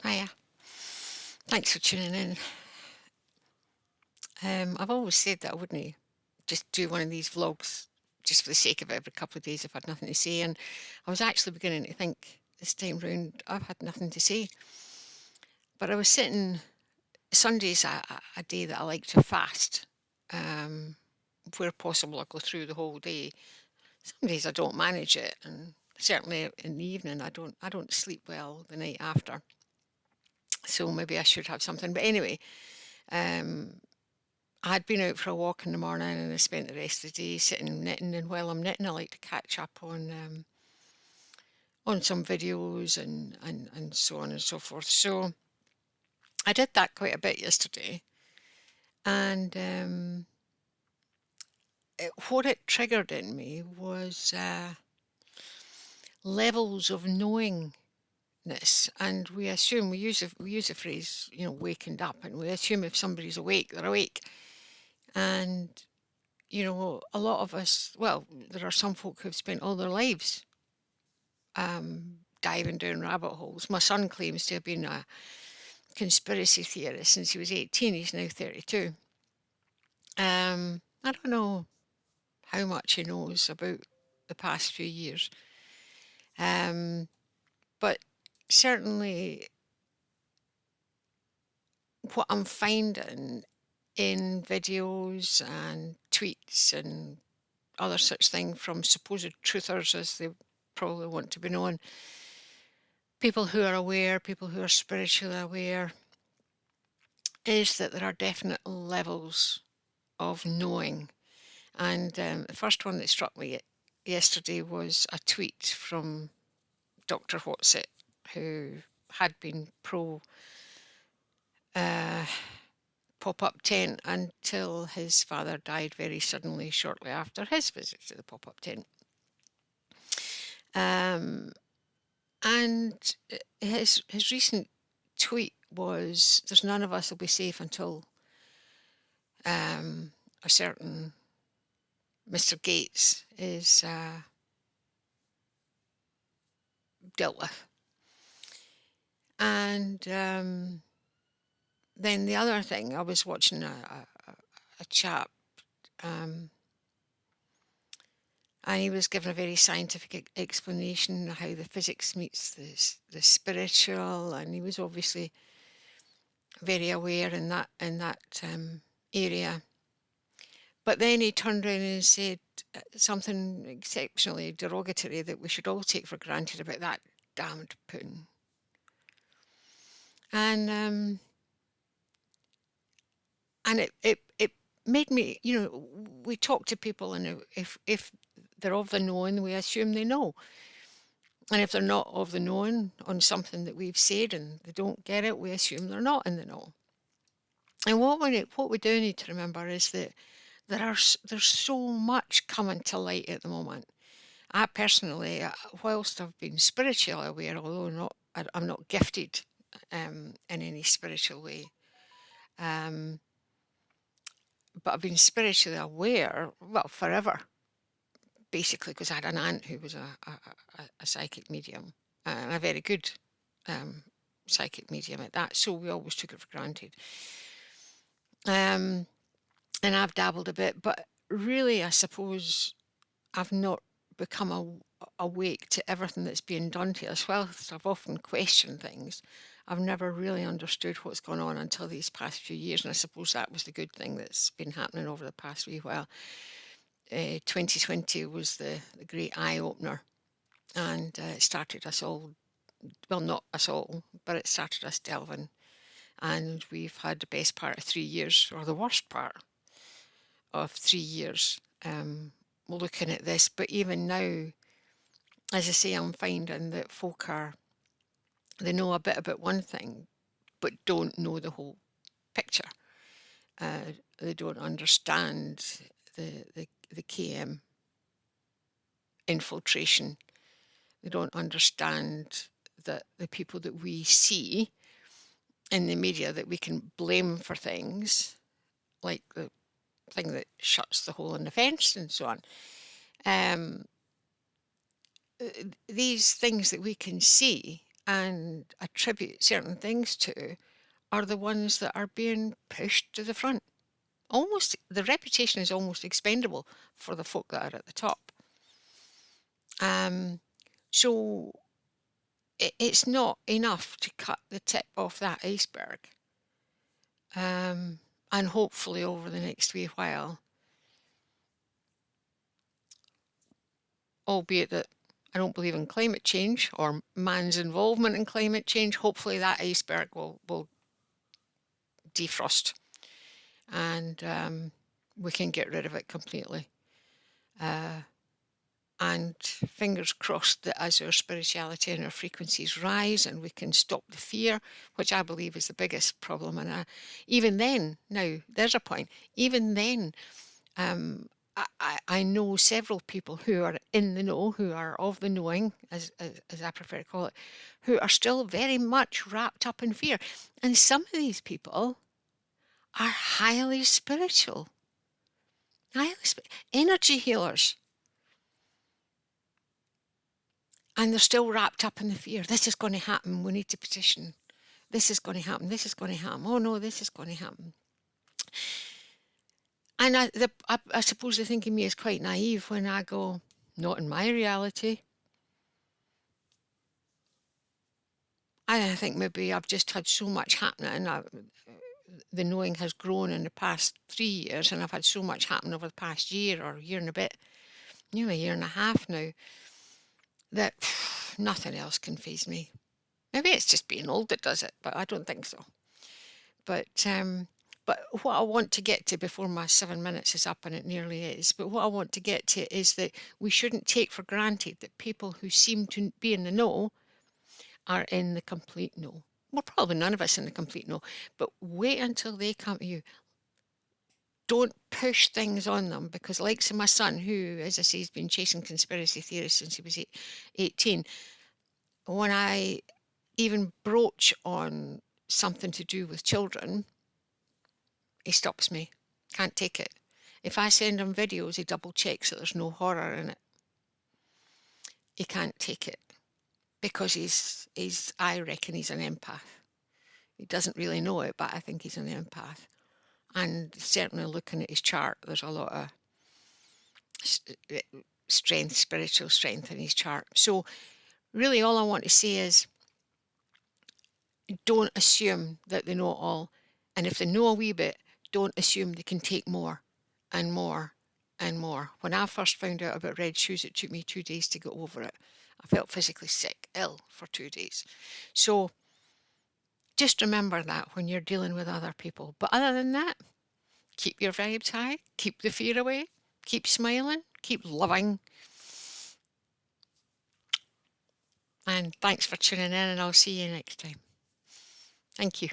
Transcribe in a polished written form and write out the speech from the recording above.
Hiya. Thanks for tuning in. I've always said that I wouldn't just do one of these vlogs just for the sake of it every couple of days if I had nothing to say. And I was actually beginning to think this time round I've had nothing to say. But I was sitting, Sunday's a day that I like to fast. Um, where possible, I go through the whole day. Some days I don't manage it, and certainly in the evening I don't sleep well the night after. So maybe I should have something. But anyway, um, I'd been out for a walk in the morning and I spent the rest of the day sitting knitting. And while I'm knitting, I like to catch up on some videos and so on and so forth. So I did that quite a bit yesterday, and what it triggered in me was levels of knowingness. And we use the phrase, wakened up, and we assume if somebody's awake, they're awake. And a lot of us, well, there are some folk who've spent all their lives diving down rabbit holes. My son claims to have been a conspiracy theorist since he was 18. He's now 32. I don't know how much he knows about the past few years, um, but certainly what I'm finding in videos and tweets and other such thing from supposed truthers, as they probably want to be known, people who are aware, people who are spiritually aware, is that there are definite levels of knowing. And the first one that struck me yesterday was a tweet from Dr. Whatsit, who had been pro uh, pop up tent until his father died very suddenly shortly after his visit to the pop up tent. Um, and his recent tweet was, "There's none of us will be safe until a certain Mr. Gates is dealt with." And then the other thing, I was watching a chap, um, and he was given a very scientific explanation of how the physics meets the spiritual, and he was obviously very aware in that area. But then he turned around and said something exceptionally derogatory that we should all take for granted about that damned Putin. And it made me, we talk to people, and if they're of the known, we assume they know. And if they're not of the known on something that we've said and they don't get it, we assume they're not in the know. And what we do need to remember is that there's so much coming to light at the moment. I personally, whilst I've been spiritually aware, although I'm not gifted in any spiritual way, um, but I've been spiritually aware, well, forever, basically, because I had an aunt who was a psychic medium, and a very good um, psychic medium at that. So we always took it for granted. Um, and I've dabbled a bit, but really, I suppose I've not become awake to everything that's being done to us. Whilst I've often questioned things, I've never really understood what's going on until these past few years. And I suppose that was the good thing that's been happening over the past wee while. 2020 was the great eye opener, and it started us all, well, not us all, but it started us delving. And we've had the best part of 3 years, or the worst part of 3 years, looking at this. But even now, as I say, I'm finding that they know a bit about one thing, but don't know the whole picture. They don't understand the KM infiltration. They don't understand that the people that we see in the media that we can blame for things, like the thing that shuts the hole in the fence and so on. Um, these things that we can see and attribute certain things to are the ones that are being pushed to the front. Almost the reputation is almost expendable for the folk that are at the top. Um, so it's not enough to cut the tip off that iceberg. And hopefully over the next wee while, albeit that I don't believe in climate change or man's involvement in climate change, hopefully that iceberg will defrost and we can get rid of it completely. And fingers crossed that as our spirituality and our frequencies rise and we can stop the fear, which I believe is the biggest problem. And even then, now there's a point, even then, I know several people who are in the know, who are of the knowing, as I prefer to call it, who are still very much wrapped up in fear. And some of these people are highly spiritual, energy healers. And they're still wrapped up in the fear. This is going to happen. We need to petition. This is going to happen. This is going to happen. Oh no, this is going to happen. And I suppose the thinking me is quite naive when I go, not in my reality. I think maybe I've just had so much happening. The knowing has grown in the past 3 years, and I've had so much happen over the past year or year and a bit, a year and a half now, that nothing else can faze me. Maybe it's just being old that does it, but I don't think so. But what I want to get to before my 7 minutes is up, and it nearly is, but what I want to get to is that we shouldn't take for granted that people who seem to be in the know are in the complete know. Well, probably none of us in the complete know, but wait until they come to you. Don't push things on them, because like my son, who, as I say, has been chasing conspiracy theories since he was 18, when I even broach on something to do with children, he stops me. Can't take it. If I send him videos, he double checks that there's no horror in it. He can't take it because I reckon he's an empath. He doesn't really know it, but I think he's an empath. And certainly looking at his chart, there's a lot of strength, spiritual strength in his chart. So really all I want to say is don't assume that they know it all. And if they know a wee bit, don't assume they can take more and more and more. When I first found out about red shoes, it took me 2 days to get over it. I felt physically sick, ill for 2 days. So just remember that when you're dealing with other people. But other than that, keep your vibes high, keep the fear away, keep smiling, keep loving. And thanks for tuning in, and I'll see you next time. Thank you.